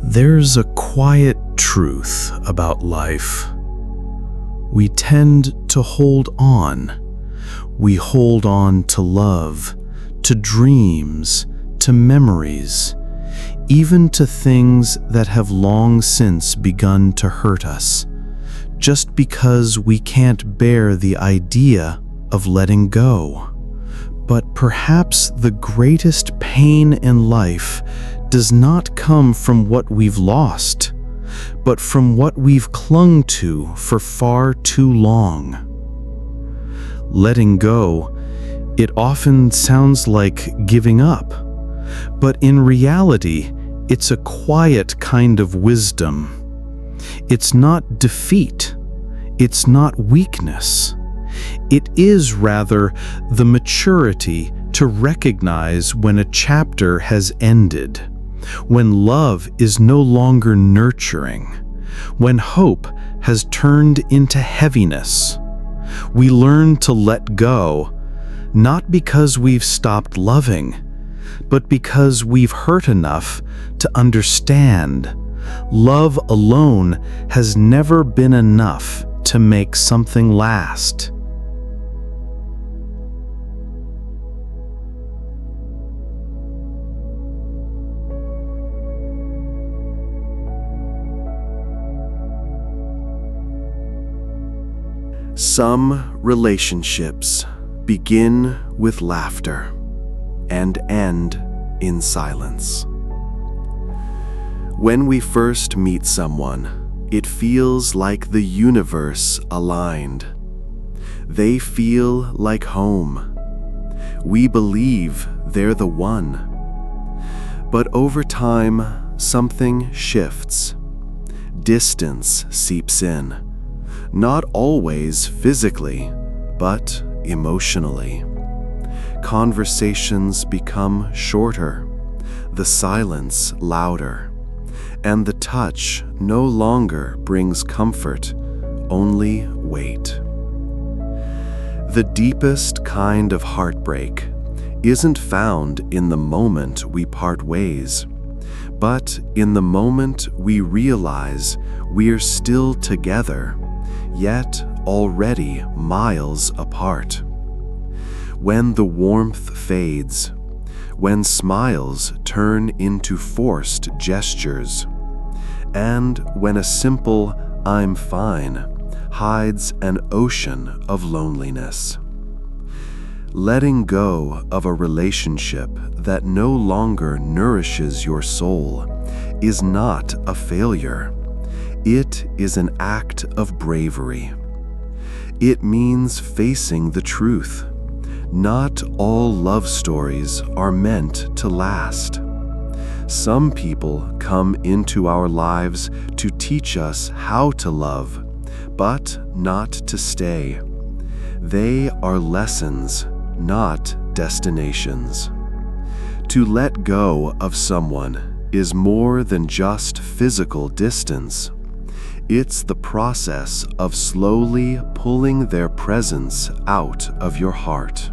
There's a quiet truth about life. We tend to hold on. We hold on to love, to dreams, to memories, even to things that have long since begun to hurt us, just because we can't bear the idea of letting go. But perhaps the greatest pain in life does not come from what we've lost, but from what we've clung to for far too long. Letting go, it often sounds like giving up, but in reality, it's a quiet kind of wisdom. It's not defeat. It's not weakness. It is rather the maturity to recognize when a chapter has ended, when love is no longer nurturing, when hope has turned into heaviness. We learn to let go, not because we've stopped loving, but because we've hurt enough to understand love alone has never been enough to make something last. Some relationships begin with laughter and end in silence. When we first meet someone, it feels like the universe aligned. They feel like home. We believe they're the one. But over time, something shifts. Distance seeps in. Not always physically, but emotionally. Conversations become shorter, the silence louder, and the touch no longer brings comfort, only weight. The deepest kind of heartbreak isn't found in the moment we part ways, but in the moment we realize we're still together, yet already miles apart. When the warmth fades, when smiles turn into forced gestures, and when a simple "I'm fine" hides an ocean of loneliness. Letting go of a relationship that no longer nourishes your soul is not a failure. It is an act of bravery. It means facing the truth. Not all love stories are meant to last. Some people come into our lives to teach us how to love, but not to stay. They are lessons, not destinations. To let go of someone is more than just physical distance. It's the process of slowly pulling their presence out of your heart.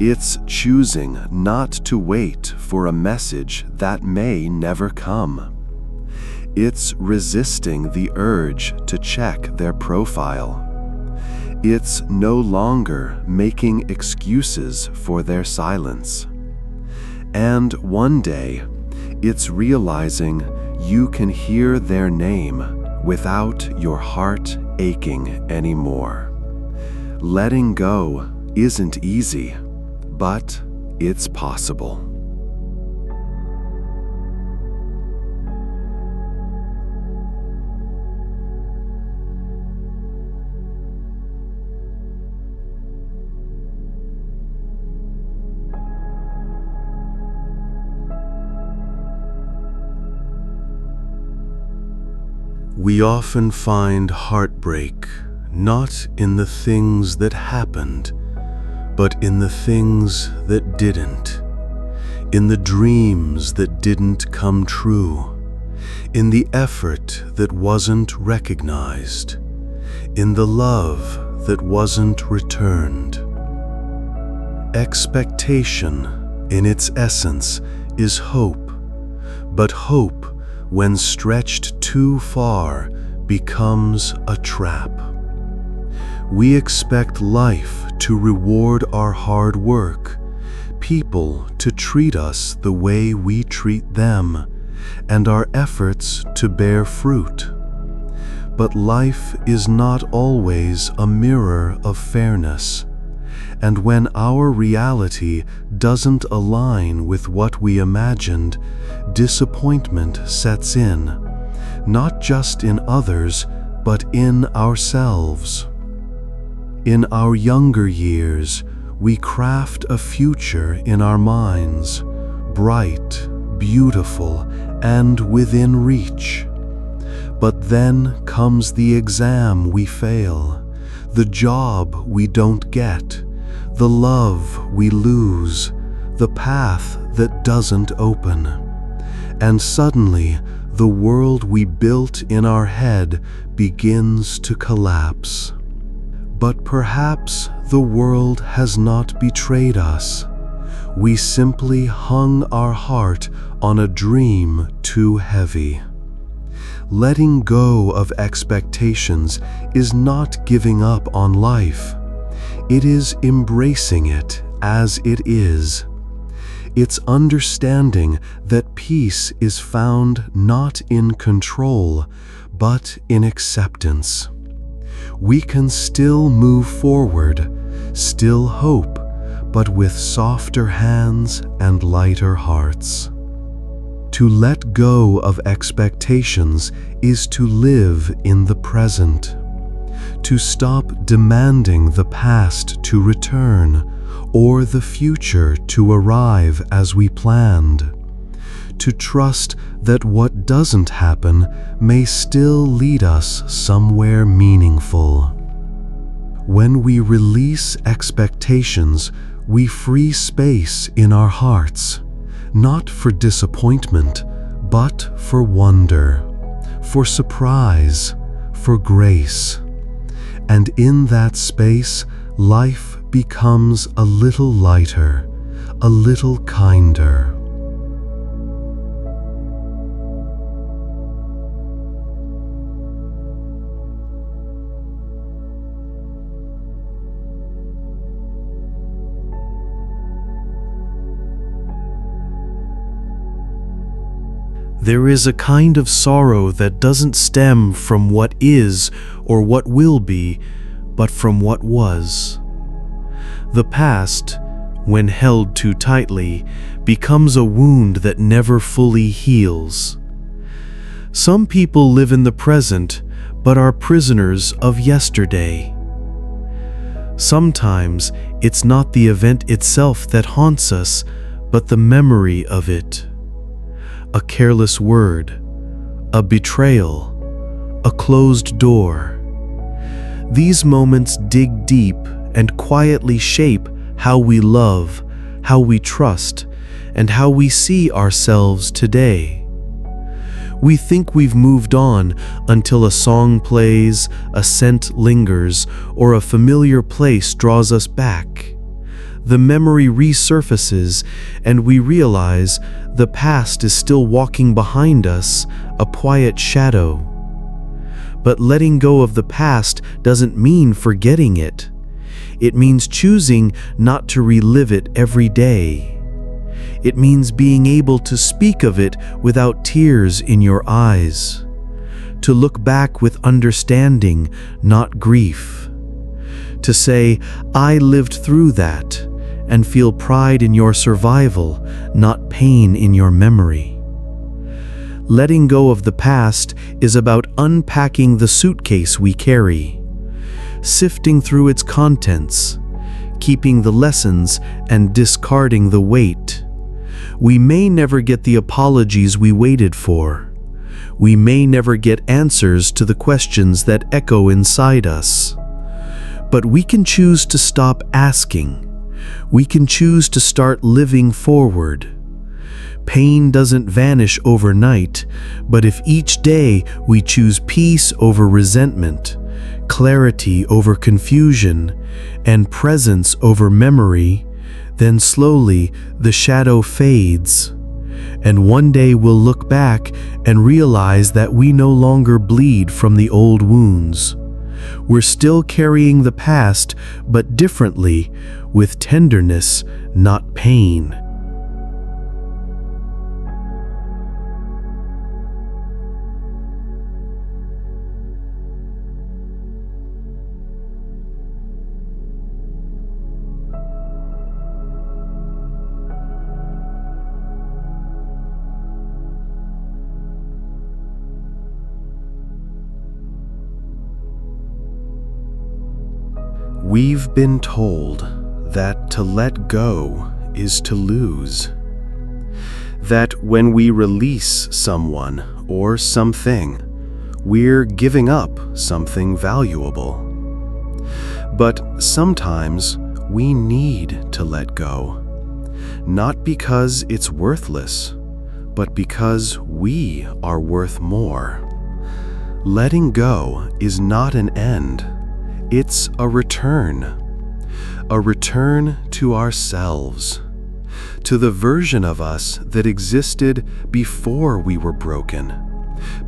It's choosing not to wait for a message that may never come. It's resisting the urge to check their profile. It's no longer making excuses for their silence. And one day, it's realizing you can hear their name without your heart aching anymore. Letting go isn't easy, but it's possible. We often find heartbreak not in the things that happened, but in the things that didn't, in the dreams that didn't come true, in the effort that wasn't recognized, in the love that wasn't returned. Expectation, in its essence, is hope, but hope when stretched too far, becomes a trap. We expect life to reward our hard work, people to treat us the way we treat them, and our efforts to bear fruit. But life is not always a mirror of fairness, and when our reality doesn't align with what we imagined, disappointment sets in, not just in others, but in ourselves. In our younger years, we craft a future in our minds, bright, beautiful, and within reach. But then comes the exam we fail, the job we don't get, the love we lose, the path that doesn't open. And suddenly, the world we built in our head begins to collapse. But perhaps the world has not betrayed us. We simply hung our heart on a dream too heavy. Letting go of expectations is not giving up on life. It is embracing it as it is. It's understanding that peace is found not in control, but in acceptance. We can still move forward, still hope, but with softer hands and lighter hearts. To let go of expectations is to live in the present, to stop demanding the past to return or the future to arrive as we planned, to trust that what doesn't happen may still lead us somewhere meaningful. When we release expectations, we free space in our hearts, not for disappointment, but for wonder, for surprise, for grace. And in that space, life becomes a little lighter, a little kinder. There is a kind of sorrow that doesn't stem from what is or what will be, but from what was. The past, when held too tightly, becomes a wound that never fully heals. Some people live in the present, but are prisoners of yesterday. Sometimes it's not the event itself that haunts us, but the memory of it. A careless word, a betrayal, a closed door. These moments dig deep and quietly shape how we love, how we trust, and how we see ourselves today. We think we've moved on until a song plays, a scent lingers, or a familiar place draws us back. The memory resurfaces, and we realize the past is still walking behind us, a quiet shadow. But letting go of the past doesn't mean forgetting it. It means choosing not to relive it every day. It means being able to speak of it without tears in your eyes, to look back with understanding, not grief, to say, "I lived through that," and feel pride in your survival, not pain in your memory. Letting go of the past is about unpacking the suitcase we carry, sifting through its contents, keeping the lessons and discarding the weight. We may never get the apologies we waited for. We may never get answers to the questions that echo inside us. But we can choose to stop asking. We can choose to start living forward. Pain doesn't vanish overnight, but if each day we choose peace over resentment, clarity over confusion, and presence over memory, then slowly the shadow fades. And one day we'll look back and realize that we no longer bleed from the old wounds. We're still carrying the past, but differently, with tenderness, not pain. We've been told that to let go is to lose. That when we release someone or something, we're giving up something valuable. But sometimes we need to let go, not because it's worthless, but because we are worth more. Letting go is not an end. It's a return to ourselves, to the version of us that existed before we were broken,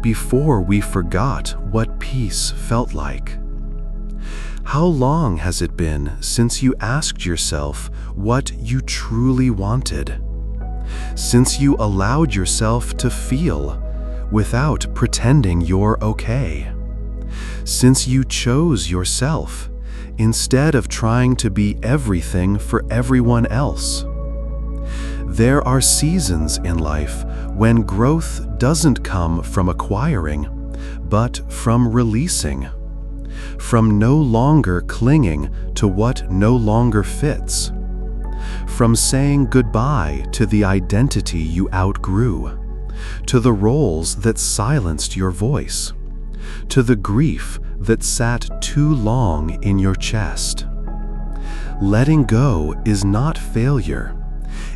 before we forgot what peace felt like. How long has it been since you asked yourself what you truly wanted? Since you allowed yourself to feel without pretending you're okay? Since you chose yourself instead of trying to be everything for everyone else? There are seasons in life when growth doesn't come from acquiring, but from releasing, from no longer clinging to what no longer fits, from saying goodbye to the identity you outgrew, to the roles that silenced your voice, to the grief that sat too long in your chest. Letting go is not failure.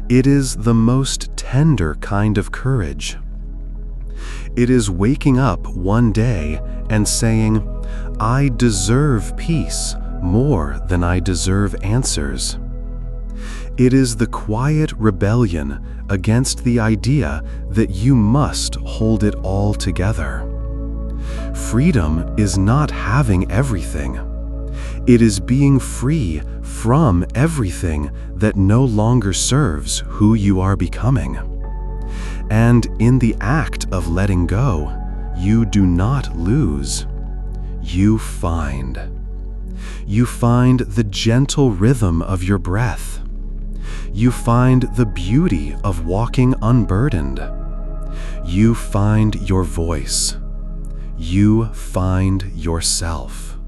It is the most tender kind of courage. It is waking up one day and saying, I deserve peace more than I deserve answers. It is the quiet rebellion against the idea that you must hold it all together. Freedom is not having everything. It is being free from everything that no longer serves who you are becoming. And in the act of letting go, you do not lose. You find. You find the gentle rhythm of your breath. You find the beauty of walking unburdened. You find your voice. You find yourself.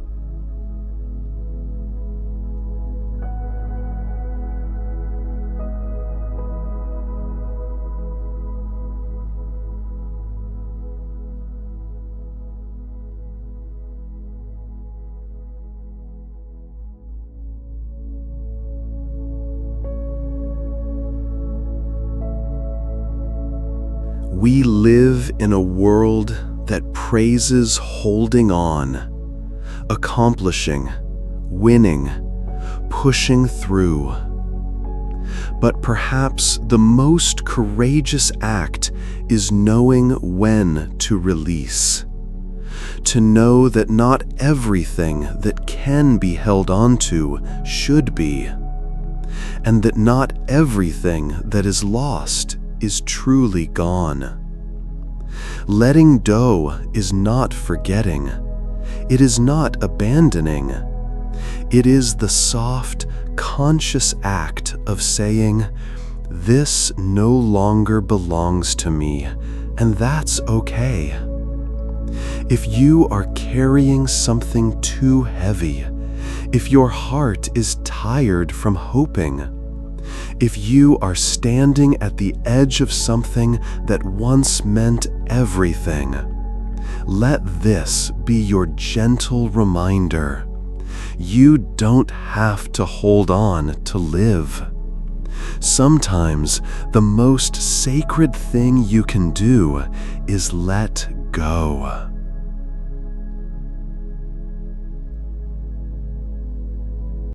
We live in a world that praises holding on, accomplishing, winning, pushing through. But perhaps the most courageous act is knowing when to release. To know that not everything that can be held onto should be, and that not everything that is lost is truly gone. Letting go is not forgetting. It is not abandoning. It is the soft, conscious act of saying, this no longer belongs to me, and that's okay. If you are carrying something too heavy, if your heart is tired from hoping, if you are standing at the edge of something that once meant everything, let this be your gentle reminder. You don't have to hold on to live. Sometimes the most sacred thing you can do is let go.